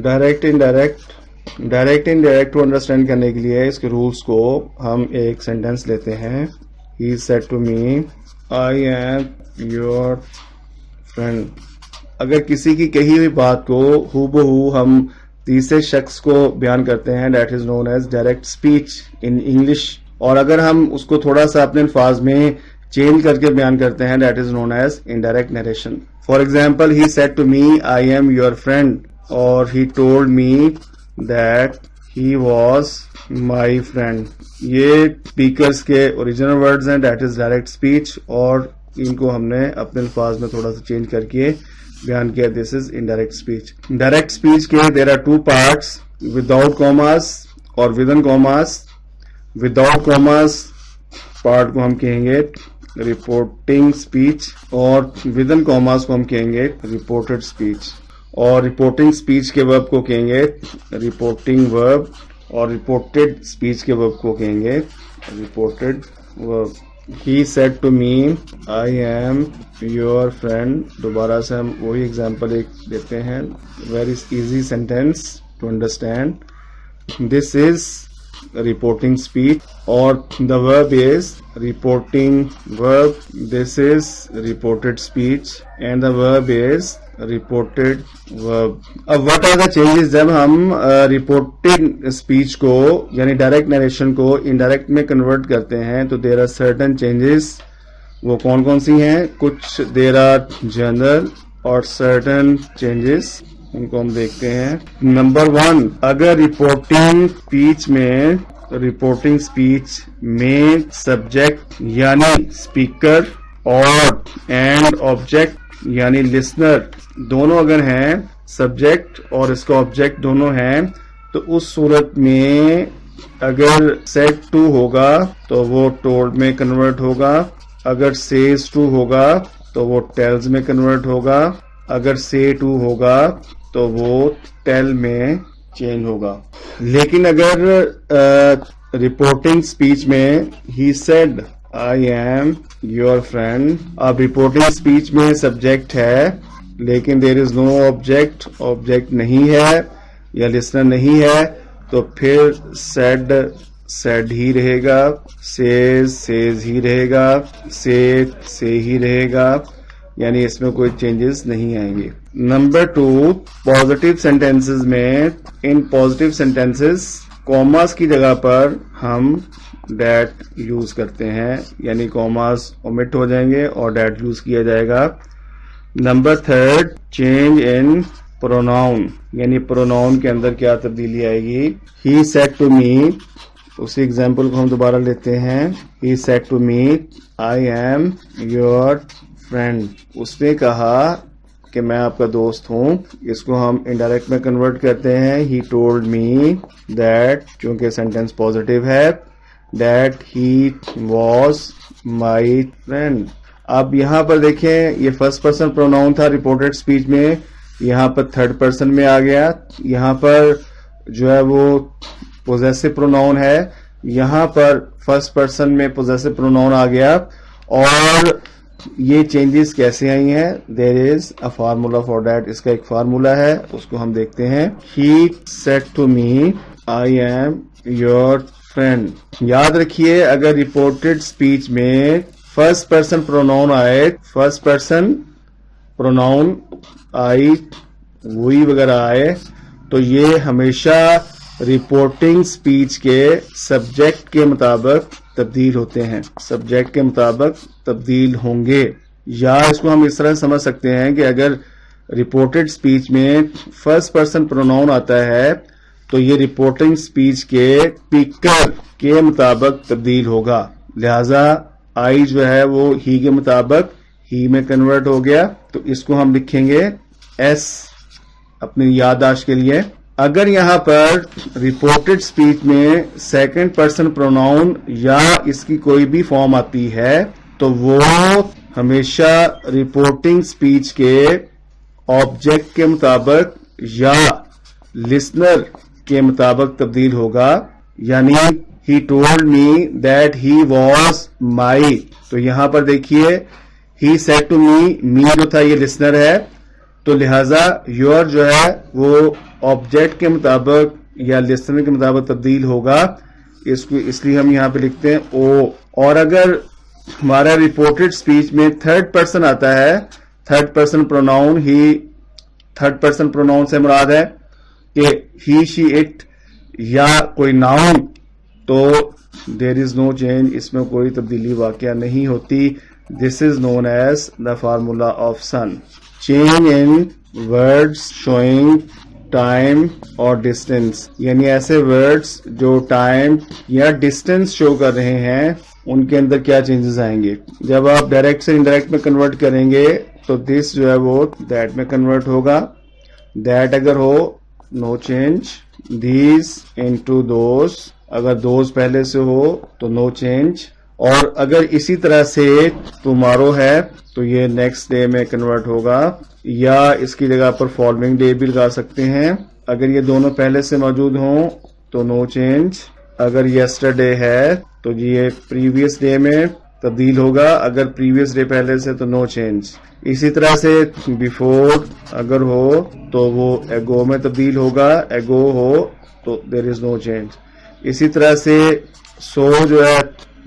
Direct indirect کو understand کرنے کے لیے اس کے رولس کو ہم ایک سینٹینس لیتے ہیں. He said to me, I am your friend. اگر کسی کی کہی ہوئی بات کو ہو بہو ہم تیسرے شخص کو بیان کرتے ہیں, that is known as direct speech in English. اور اگر ہم اس کو تھوڑا سا اپنے الفاظ میں چینج کر کے بیان کرتے ہیں, that is known as indirect narration. For example, he said to me, I am your friend. اور he told me that he was my friend. یہ اسپیکرز کے اوریجنل ورڈز ہیں, that is direct speech, اور ان کو ہم نے اپنے الفاظ میں تھوڑا سا چینج کر کے بیان کیا. This is indirect speech. Direct speech کے there are two parts, without commas اور within commas. Without commas part کو ہم کہیں گے reporting speech, اور within commas کو ہم کہیں گے reported speech. اور reporting speech کے verb کو کہیں گے reporting verb, اور reported speech کے verb کو کہیں گے reported verb. He said to me, I am your friend. دوبارہ سے ہم وہی ایگزامپل ایک دیتے ہیں. Very easy sentence to understand. This is reporting speech, اور the verb is reporting verb. This is reported speech and the verb is reported verb. اب what are the changes جب ہم reported speech کو یعنی direct narration کو indirect میں convert کرتے ہیں تو there are certain changes. وہ کون کون سی ہیں؟ کچھ there are general اور certain changes, ان کو ہم دیکھتے ہیں. نمبر 1, اگر رپورٹنگ اسپیچ میں سبجیکٹ یعنی اسپیکر اور اینڈ آبجیکٹ یعنی لسنر دونوں اگر ہیں, سبجیکٹ اور اس کا آبجیکٹ دونوں ہیں, تو اس صورت میں اگر said to ہوگا تو وہ told میں کنورٹ ہوگا, اگر says to ہوگا تو وہ tells میں کنورٹ ہوگا, اگر say to ہوگا تو وہ tell میں چینج ہوگا. لیکن اگر رپورٹنگ اسپیچ میں he said I am your friend, اب رپورٹنگ اسپیچ میں سبجیکٹ ہے لیکن there is no آبجیکٹ نہیں ہے یا لسنر نہیں ہے, تو پھر said ہی رہے گا, says ہی رہے گا, say ہی رہے گا, یعنی اس میں کوئی چینجز نہیں آئیں گے. نمبر 2, پازیٹیو سینٹینسز میں ان پازیٹیو سینٹینسز کوماز کی جگہ پر ہم ڈیٹ یوز کرتے ہیں, یعنی کوماز اومٹ ہو جائیں گے اور ڈیٹ یوز کیا جائے گا. نمبر 3, چینج ان پروناؤن, یعنی پروناؤن کے اندر کیا تبدیلی آئے گی. he said to me, اسی ایگزامپل کو ہم دوبارہ لیتے ہیں. he said to me I am your friend. اس نے کہا کہ میں آپ کا دوست ہوں, اس کو ہم انڈائریکٹ میں کنورٹ کرتے ہیں. he told me that, چونکہ سینٹینس پازیٹیو ہے, that he was my friend. اب یہاں پر دیکھیں یہ فرسٹ پرسن پروناؤن تھا ریپورٹڈ اسپیچ میں, یہاں پر تھرڈ پرسن میں آ گیا. یہاں پر جو ہے وہ پوزیسو پروناؤن ہے, یہاں پر فرسٹ پرسن میں پوزیسو پروناؤن آ گیا. اور یہ چینجز کیسے آئی ہیں؟ دیر از اے فارمولا فار دیٹ, اس کا ایک فارمولا ہے, اس کو ہم دیکھتے ہیں. he said to me I am your friend. یاد رکھیے اگر رپورٹڈ اسپیچ میں فرسٹ پرسن پروناؤن آئے, فرسٹ پرسن پروناؤن آئی, وہی وغیرہ آئے, تو یہ ہمیشہ رپورٹنگ اسپیچ کے سبجیکٹ کے مطابق تبدیل ہوتے ہیں, سبجیکٹ کے مطابق تبدیل ہوں گے. یا اس کو ہم اس طرح سمجھ سکتے ہیں کہ اگر رپورٹڈ اسپیچ میں فرسٹ پرسن پروناؤن آتا ہے تو یہ رپورٹنگ اسپیچ کے اسپیکر کے مطابق تبدیل ہوگا, لہذا آئی جو ہے وہ ہی کے مطابق ہی میں کنورٹ ہو گیا, تو اس کو ہم لکھیں گے ایس اپنی یادداشت کے لیے. اگر یہاں پر رپورٹڈ اسپیچ میں سیکنڈ پرسن پروناؤن یا اس کی کوئی بھی فارم آتی ہے تو وہ ہمیشہ رپورٹنگ اسپیچ کے آبجیکٹ کے مطابق یا لسنر کے مطابق تبدیل ہوگا. یعنی he told me that he was my, تو یہاں پر دیکھیے he said to me, me جو تھا یہ لسنر ہے, تو لہذا your جو ہے وہ آبجیکٹ کے مطابق یا لسنر کے مطابق تبدیل ہوگا، اس کو اس لیے ہم یہاں پہ لکھتے ہیں او. اور اگر ہمارا رپورٹڈ اسپیچ میں تھرڈ پرسن آتا ہے، third person pronoun third person pronoun سے مراد ہے کہ ہی شی اٹ یا کوئی ناؤن، تو دیر از نو چینج، اس میں کوئی تبدیلی واقع نہیں ہوتی. This is known as the formula of sun. Change in words showing time اور ڈسٹینس، یعنی ایسے ورڈز جو ٹائم یا ڈسٹینس شو کر رہے ہیں ان کے اندر کیا چینجز آئیں گے. جب آپ ڈائریکٹ سے انڈائریکٹ میں کنورٹ کریں گے تو دس جو ہے وہ دیٹ میں کنورٹ ہوگا. دیٹ اگر ہو نو چینج. دیز انٹو دوز، اگر دوز پہلے سے ہو تو نو چینج. اور اگر اسی طرح سے ٹمارو ہے تو یہ نیکسٹ ڈے میں کنورٹ ہوگا، یا اس کی جگہ پر فالوئنگ ڈے بھی لگا سکتے ہیں. اگر یہ دونوں پہلے سے موجود ہوں تو نو چینج. اگر یسٹرڈے ہے تو یہ پریویس ڈے میں تبدیل ہوگا، اگر پریویس ڈے پہلے سے تو نو چینج. اسی طرح سے بیفور اگر ہو تو وہ ایگو میں تبدیل ہوگا، ایگو ہو تو دیر از نو چینج. اسی طرح سے سو جو ہے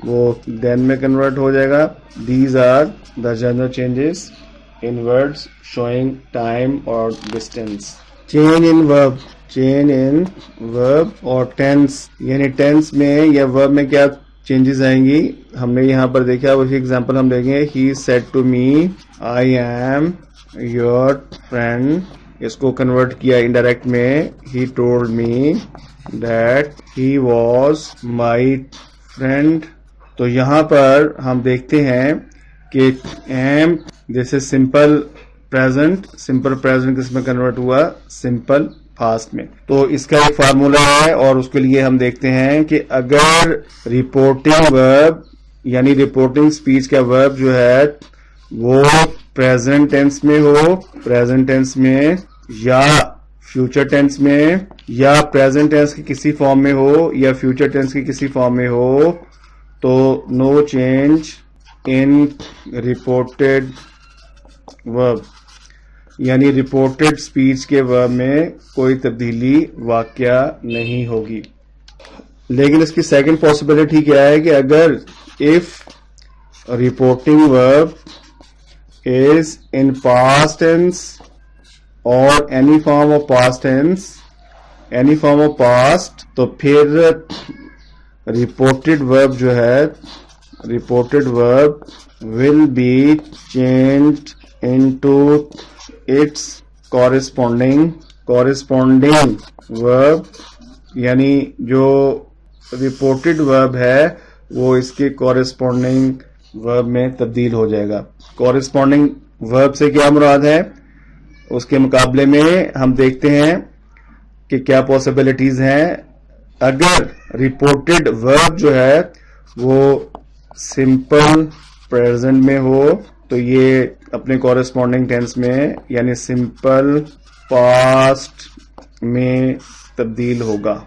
وہ دین میں کنورٹ ہو جائے گا. These are the general changes in words showing time اور distance. Change in verb, change in ورب اور ٹینس، یعنی ٹینس میں یا ورب میں کیا چینجز آئیں گی. ہم نے یہاں پر دیکھا، وہی ایگزامپل ہم دیکھیں. He said to me I am your friend, اس کو کنورٹ کیا انڈائریکٹ میں. He told me that he was my friend. تو یہاں پر ہم دیکھتے ہیں کہ ایم جیسے سمپل پریزنٹ، سمپل پریزنٹ کس میں کنورٹ ہوا، سمپل پاسٹ میں. تو اس کا ایک فارمولا ہے اور اس کے لیے ہم دیکھتے ہیں کہ اگر رپورٹنگ ورب یعنی رپورٹنگ اسپیچ کا ورب جو ہے وہ پریزنٹ ٹینس میں ہو، پریزنٹ ٹینس میں یا فیوچر ٹینس میں، یا پریزنٹ ٹینس کی کسی فارم میں ہو یا فیوچر ٹینس کی کسی فارم میں ہو، تو نو چینج ان رپورٹڈ ورب، یعنی رپورٹڈ اسپیچ کے ورب میں کوئی تبدیلی واقع نہیں ہوگی. لیکن اس کی سیکنڈ پاسبلٹی کیا ہے کہ اگر if reporting verb is in past tense اور any form of past tense, any form of past, تو پھر رپورٹڈ ورب جو ہے، reported verb will be changed into its corresponding verb, یعنی جو رپورٹڈ ورب ہے وہ اس کے کورسپونڈنگ ورب میں تبدیل ہو جائے گا. کورسپونڈنگ ورب سے کیا مراد ہے، اس کے مقابلے میں ہم دیکھتے ہیں کہ کیا پاسبلٹیز ہیں. اگر رپورٹڈ ورب جو ہے وہ سمپل پریزنٹ میں ہو تو یہ اپنے کورسپونڈنگ ٹینس میں یعنی سمپل پاسٹ میں تبدیل ہوگا.